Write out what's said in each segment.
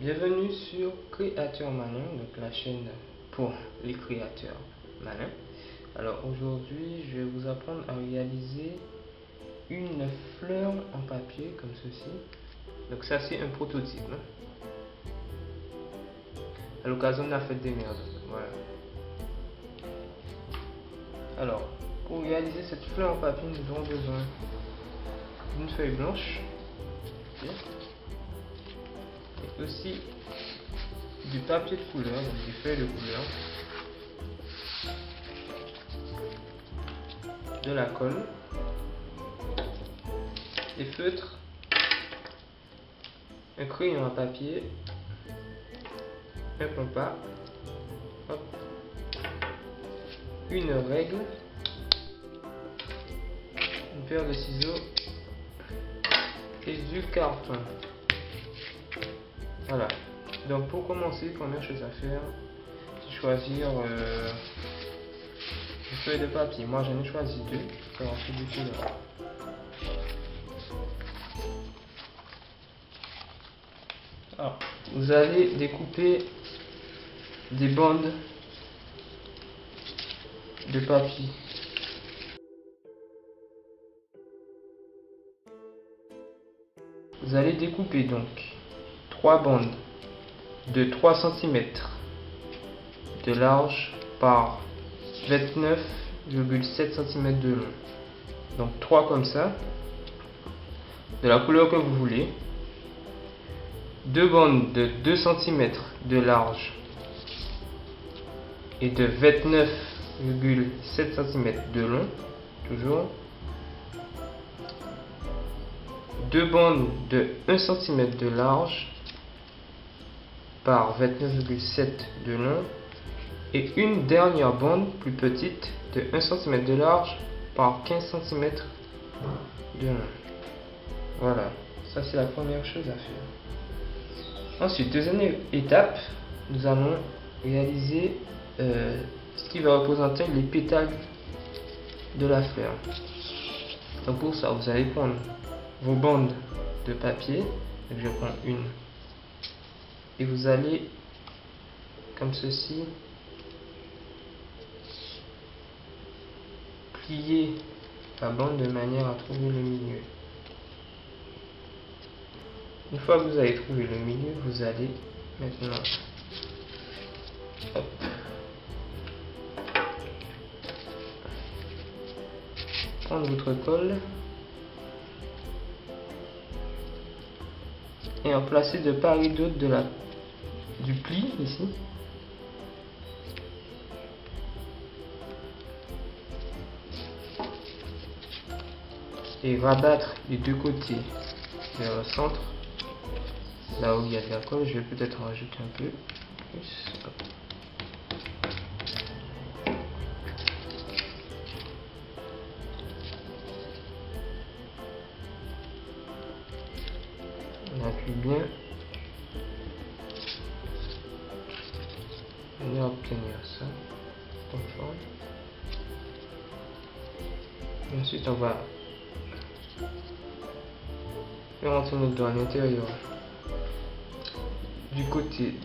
Bienvenue sur Créateur Malin, donc la chaîne pour les créateurs malins. Alors aujourd'hui, je vais vous apprendre à réaliser une fleur en papier comme ceci. Donc ça c'est un prototype à l'occasion de la fête des mères. Voilà. Alors pour réaliser cette fleur en papier, nous aurons besoin d'une feuille blanche et aussi du papier de couleur, donc des feuilles de couleur, de la colle, des feutres, un crayon à papier, un compas, une règle, une paire de ciseaux et du carton. Voilà. Donc pour commencer, première chose à faire, c'est choisir une feuille de papier. Moi j'en ai choisi deux, pour ensuite du couleur. Alors, vous allez découper des bandes de papier. Vous allez découper donc 3 bandes de 3 cm de large par 29,7 cm de long. Donc 3 comme ça, de la couleur que vous voulez. 2 bandes de 2 cm de large et de 29,7 cm de long, toujours. 2 bandes de 1 cm de large par 29,7 de long et une dernière bande plus petite de 1 cm de large par 15 cm de long. Voilà, ça c'est la première chose à faire. Ensuite, deuxième étape, nous allons réaliser ce qui va représenter les pétales de la fleur. Donc pour ça, vous allez prendre vos bandes de papier. Donc je prends une. Et vous allez, comme ceci, plier la bande de manière à trouver le milieu. Une fois que vous avez trouvé le milieu, vous allez maintenant prendre votre colle et en placer de part et d'autre du pli ici. Et rabattre les deux côtés vers le centre, là où il y a de la colle. Je vais peut-être en rajouter un peu plus. On appuie bien et obtenir ça conforme. Et ensuite on va faire rentrer notre doigt à l'intérieur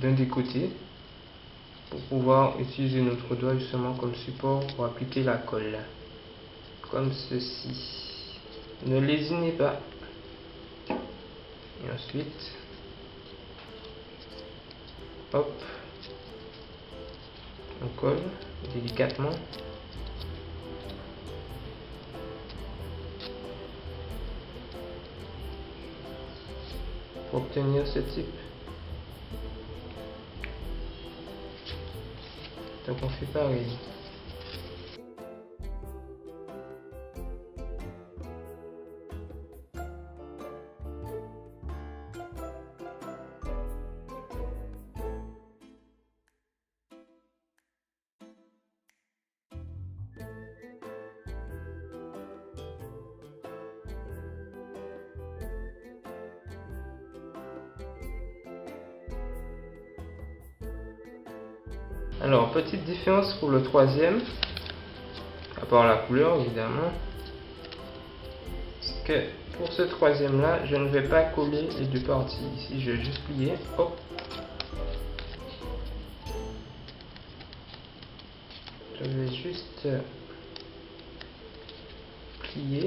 d'un des côtés pour pouvoir utiliser notre doigt justement comme support pour appliquer la colle, comme ceci. Ne lésinez pas. Et ensuite, hop, on colle délicatement. Pour obtenir ce type. Donc on fait pareil. Alors, petite différence pour le troisième, à part la couleur évidemment, c'est que Pour ce troisième là, je ne vais pas coller les deux parties. Ici, je vais juste plier. Hop. Je vais juste plier.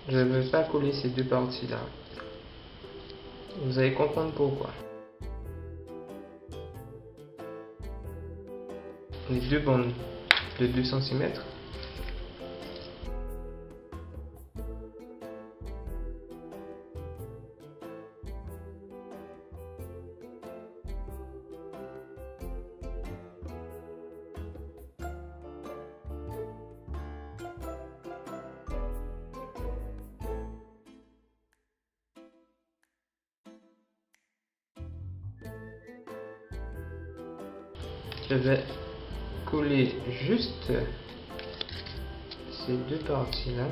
Je ne veux pas coller ces deux parties là. Vous allez comprendre pourquoi. Les deux bandes de 2 cm. Je vais coller juste ces deux parties là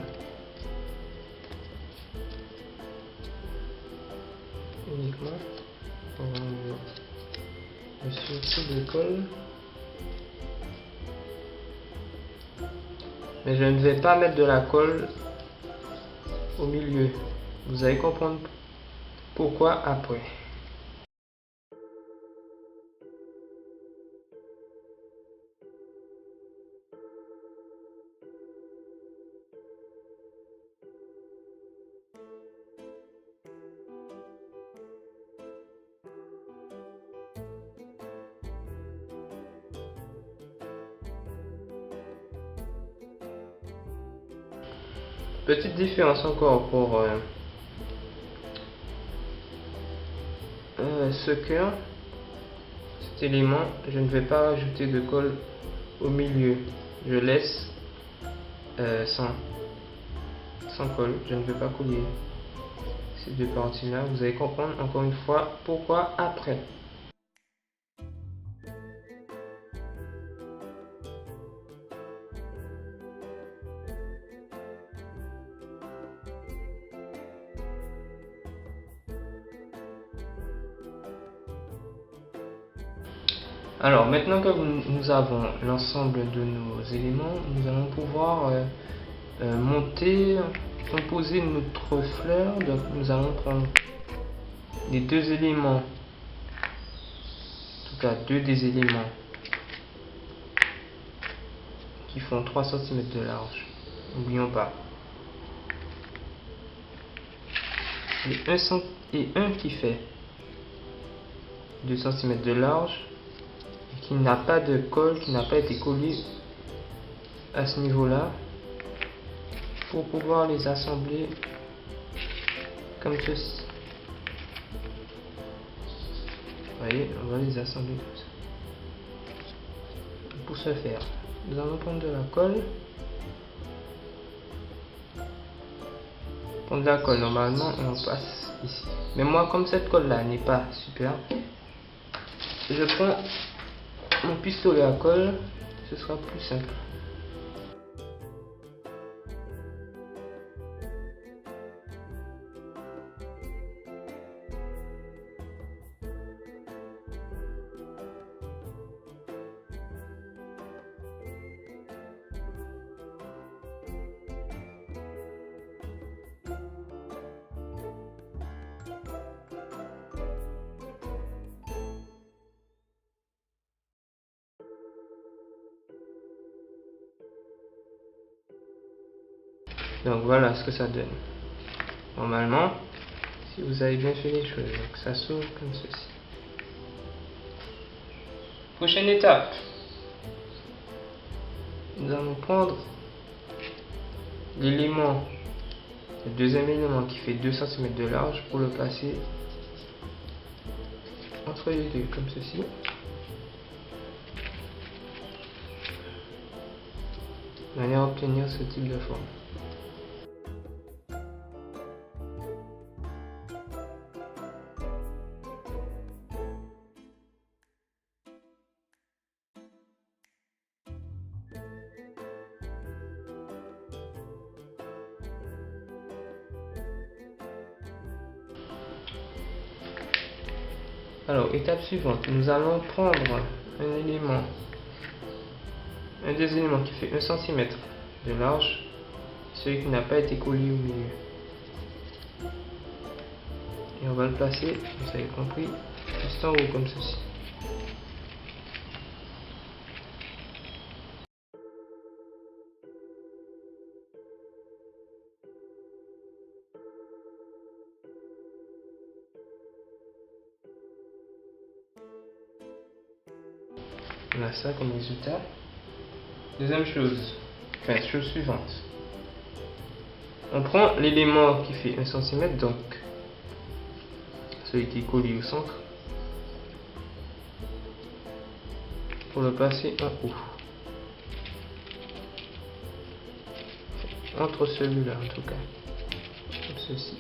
uniquement pour enlever le surtout de colle, mais je ne vais pas mettre de la colle au milieu. Vous allez comprendre pourquoi après. Petite différence encore pour ce cœur, cet élément, je ne vais pas rajouter de colle au milieu. Je laisse sans colle, je ne vais pas coller ces deux parties là. Vous allez comprendre encore une fois pourquoi après. Alors maintenant que nous avons l'ensemble de nos éléments, nous allons pouvoir composer notre fleur. Donc nous allons prendre les deux éléments, en tout cas deux des éléments qui font 3 cm de large, n'oublions pas, et un qui fait 2 cm de large, qui n'a pas de colle, qui n'a pas été collé à ce niveau là, pour pouvoir les assembler comme ceci. Vous voyez, on va les assembler comme ça. Pour ce faire, nous allons prendre de la colle. Prendre de la colle normalement et on passe ici. Mais moi, comme cette colle là n'est pas super, je prends mon pistolet à colle, ce sera plus simple. Donc voilà ce que ça donne. Normalement, si vous avez bien fait les choses, donc ça s'ouvre comme ceci. Prochaine étape. Nous allons prendre l'élément, le deuxième élément qui fait 2 cm de large pour le placer entre les deux comme ceci. De manière à obtenir ce type de forme. Alors, étape suivante, nous allons prendre un élément un des éléments qui fait 1 cm de large, celui qui n'a pas été collé au milieu. Et on va le placer, vous avez compris, juste en haut comme ceci. On a ça comme résultat. Deuxième chose, enfin chose suivante. On prend l'élément qui fait 1 cm, donc celui qui est collé au centre, pour le placer en haut. Entre celui-là en tout cas. Comme ceci.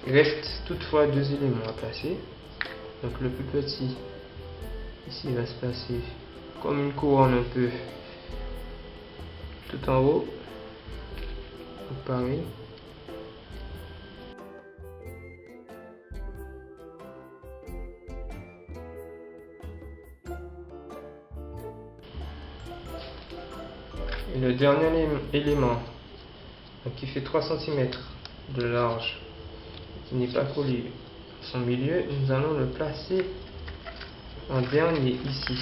Il reste toutefois 2 éléments à placer. Donc le plus petit, ici il va se placer comme une couronne un peu tout en haut. Donc pareil. Et le dernier élément, donc qui fait 3 cm de large, qui n'est pas collé à son milieu, nous allons le placer en dernier ici.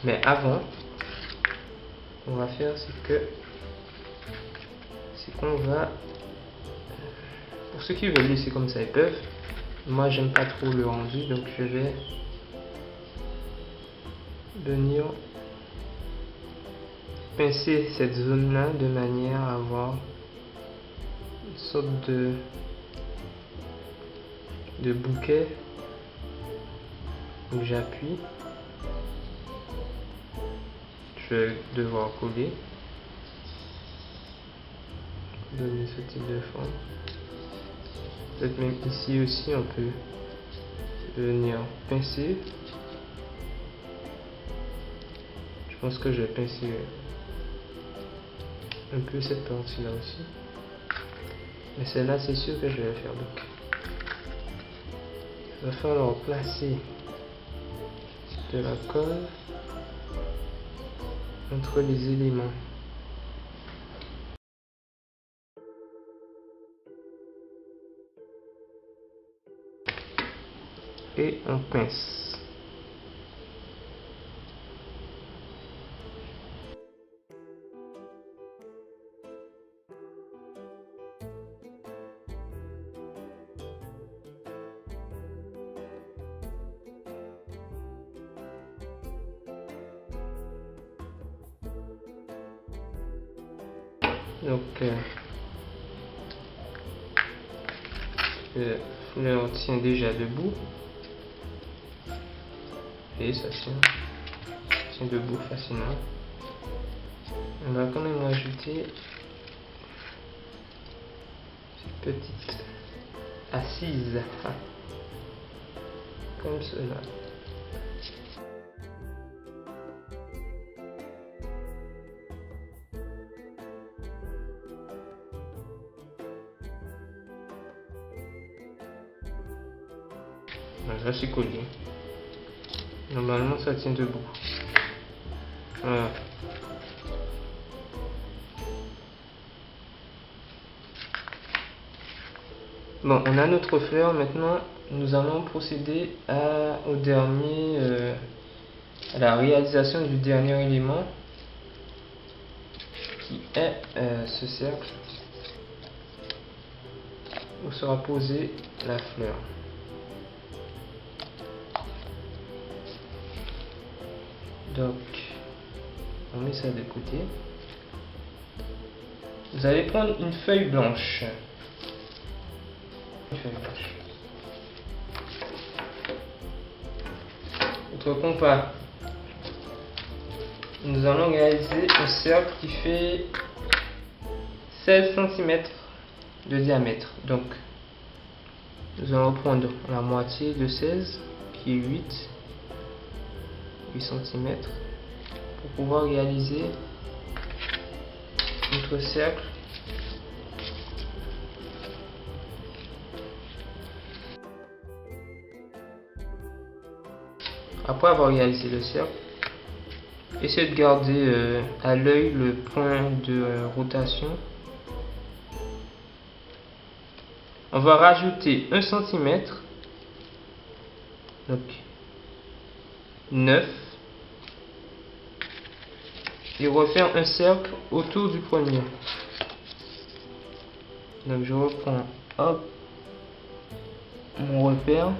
Mais avant, ce qu'on va faire, c'est qu'on va, pour ceux qui veulent laisser comme ça, ils peuvent. Moi, j'aime pas trop le rendu, donc je vais venir pincer cette zone là de manière à avoir une sorte de bouquet. Donc j'appuie, je vais devoir coller, donner ce type de forme. Peut-être même ici aussi on peut venir pincer. Je pense que je vais pincer un peu cette partie là aussi, mais celle-là c'est sûr que je vais faire. Donc il va falloir placer de la colle entre les éléments. Et on pince. Donc le fleur tient déjà debout et ça tient debout facilement. On va quand même ajouter cette petite assise comme cela. Là c'est collé. Normalement ça tient debout. Voilà. Bon, on a notre fleur. Maintenant nous allons procéder à la réalisation du dernier élément, qui est ce cercle où sera posée la fleur. Donc, on met ça de côté. Vous allez prendre une feuille blanche. Votre compas. Nous allons réaliser un cercle qui fait 16 cm de diamètre. Donc, nous allons prendre la moitié de 16, qui est 8 cm, pour pouvoir réaliser notre cercle. Après avoir réalisé le cercle, essayez de garder à l'œil le point de rotation. On va rajouter 1 cm, donc 9, et refaire un cercle autour du premier. Donc je reprends hop mon repère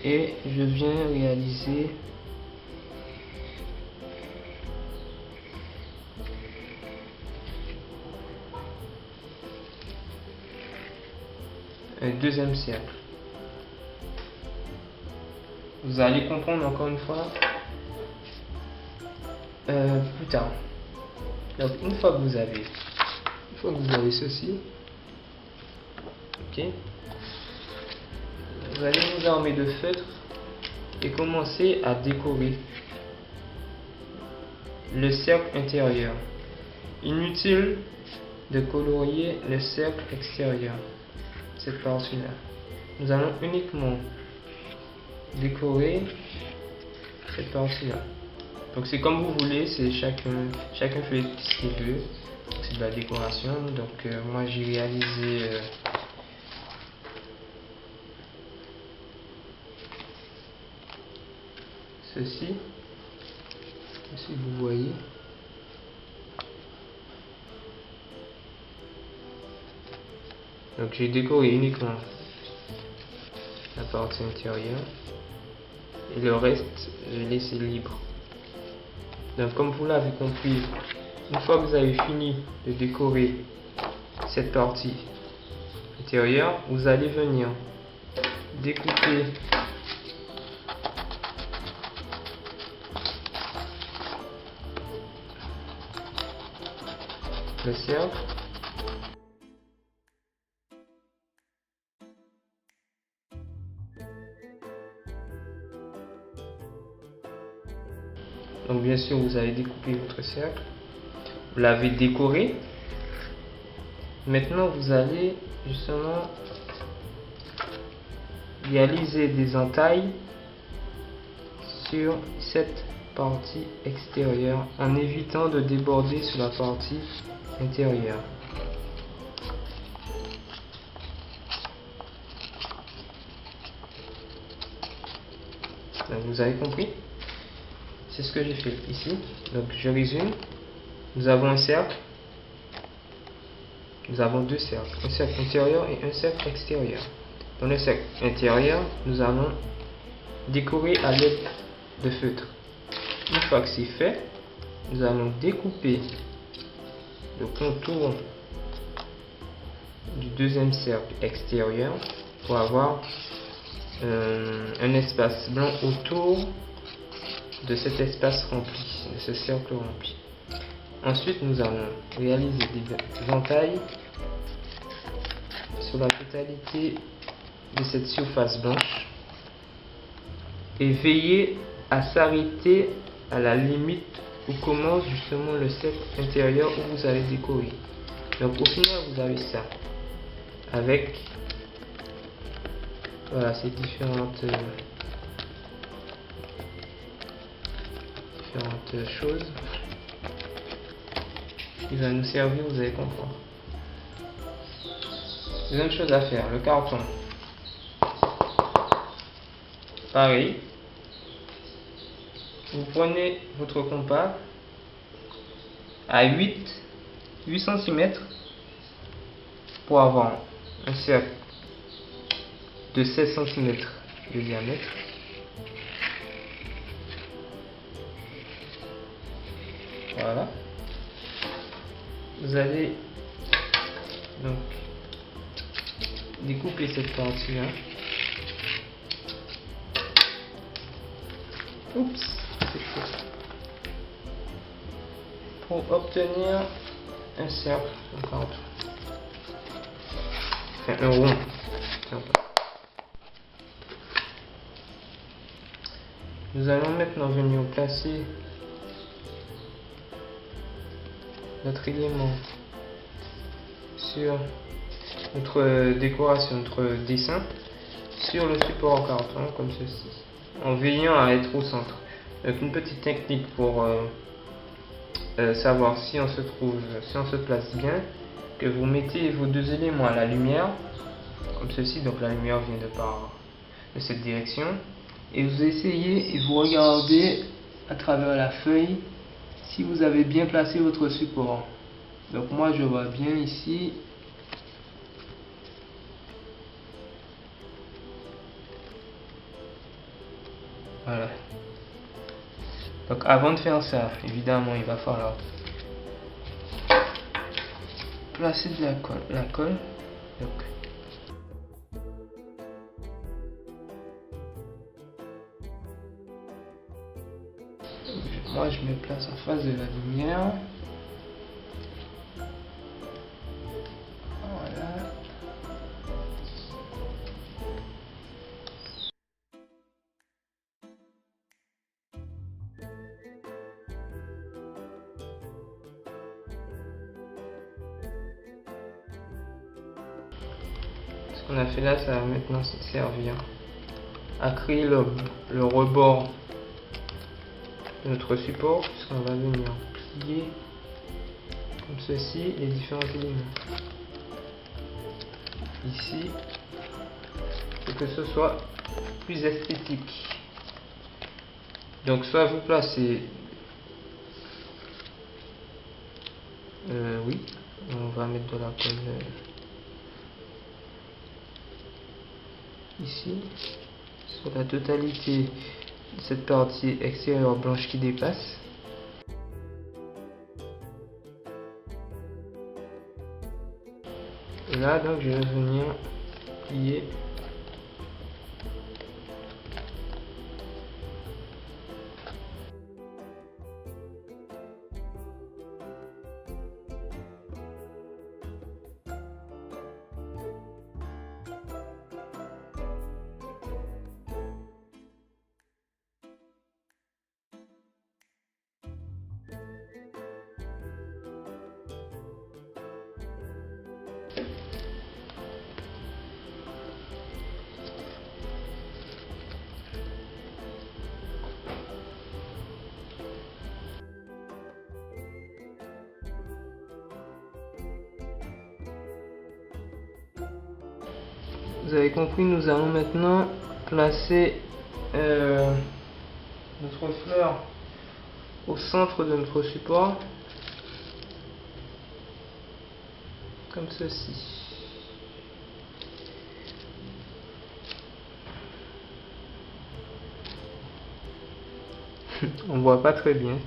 et je viens réaliser un deuxième cercle. Vous allez comprendre encore une fois plus tard. Donc une fois que vous avez ceci, ok, vous allez vous armer de feutre et commencer à décorer le cercle intérieur. Inutile de colorier le cercle extérieur, cette partie-là. Nous allons uniquement décorer cette partie-là. Donc c'est comme vous voulez, c'est chacun fait ce qu'il veut. C'est de la décoration. Donc moi j'ai réalisé ceci, si vous voyez. Donc j'ai décoré uniquement la partie intérieure et le reste j'ai laissé libre. Donc comme vous l'avez compris, une fois que vous avez fini de décorer cette partie intérieure, vous allez venir découper le cercle. Donc bien sûr vous avez découpé votre cercle, vous l'avez décoré. Maintenant vous allez justement réaliser des entailles sur cette partie extérieure en évitant de déborder sur la partie intérieure. Donc, vous avez compris? C'est ce que j'ai fait ici. Donc je résume. Nous avons un cercle. Nous avons deux cercles. Un cercle intérieur et un cercle extérieur. Dans le cercle intérieur, nous allons décorer à l'aide de feutre. Une fois que c'est fait, nous allons découper le contour du deuxième cercle extérieur pour avoir un espace blanc autour de cet espace rempli, de ce cercle rempli. Ensuite, nous allons réaliser des entailles sur la totalité de cette surface blanche et veiller à s'arrêter à la limite où commence justement le cercle intérieur où vous allez décorer. Donc au final, vous avez ça avec voilà ces différentes choses qui va nous servir, vous allez comprendre. Deuxième chose à faire, le carton. Pareil, vous prenez votre compas à 8 cm pour avoir un cercle de 16 cm de diamètre. Voilà. Vous allez donc découper cette partie-là. Oups, pour obtenir un cercle, enfin un rond. Nous allons maintenant venir placer notre élément sur notre décoration, notre dessin sur le support en carton comme ceci, en veillant à être au centre. Donc une petite technique pour savoir si on se place bien, que vous mettez vos deux éléments à la lumière comme ceci, donc la lumière vient de cette direction, et vous essayez et vous regardez à travers la feuille si vous avez bien placé votre support. Donc moi je vois bien ici. Voilà. Donc avant de faire ça, évidemment, il va falloir placer de la colle. Donc, moi je me place en face de la lumière. Voilà. Ce qu'on a fait là, ça va maintenant servir à créer le rebord de notre support, puisqu'on va venir plier comme ceci les différents éléments. Ici, pour que ce soit plus esthétique. Donc soit vous placez, oui, on va mettre de la colle ici, sur la totalité de cette partie extérieure blanche qui dépasse. Et là donc je vais venir plier Vous avez compris, nous allons maintenant placer notre fleur au centre de notre support, comme ceci. On voit pas très bien.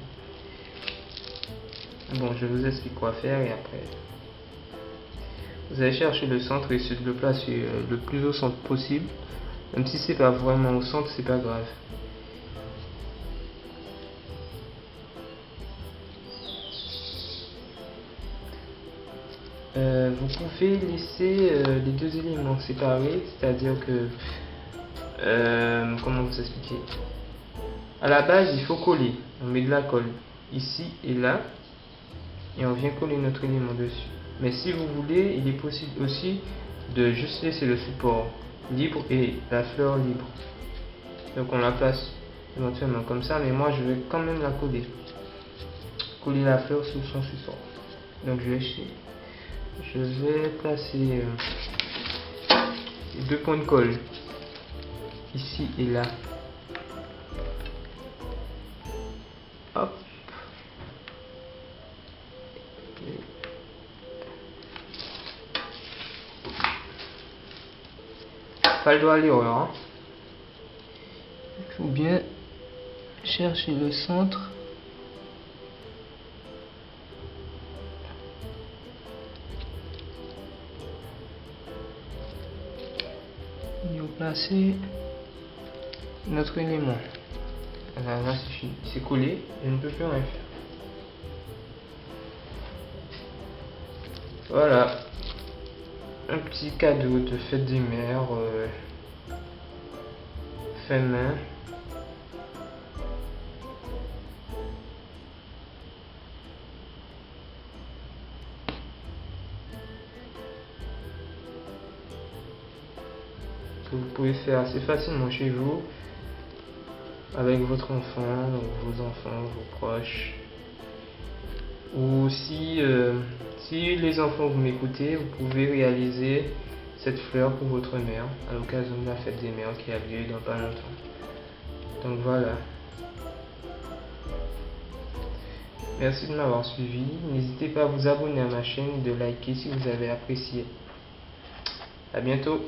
Bon, je vous explique quoi faire et après. Vous allez chercher le centre et essayer de le placer le plus au centre possible. Même si c'est pas vraiment au centre, c'est pas grave. Vous pouvez laisser les deux éléments séparés, c'est-à-dire que comment vous expliquer? À la base, il faut coller. On met de la colle ici et là, et on vient coller notre élément dessus. Mais si vous voulez, il est possible aussi de juste laisser le support libre et la fleur libre. Donc on la place éventuellement comme ça, mais moi je vais quand même la coller. Coller la fleur sur son support. Donc je vais placer les deux points de colle ici et là. Hop. Pas le droit à l'erreur. Hein. Il faut bien chercher le centre. Et on placer notre élément. Là c'est fini, c'est collé, je ne peux plus rien faire. Voilà, un petit cadeau de fête des mères, fait main. que vous pouvez faire assez facilement chez vous avec votre enfant, vos enfants, vos proches. Ou si les enfants vous m'écoutez, vous pouvez réaliser cette fleur pour votre mère à l'occasion de la fête des mères qui a lieu dans pas longtemps. Donc voilà. Merci de m'avoir suivi. N'hésitez pas à vous abonner à ma chaîne et de liker si vous avez apprécié. À bientôt.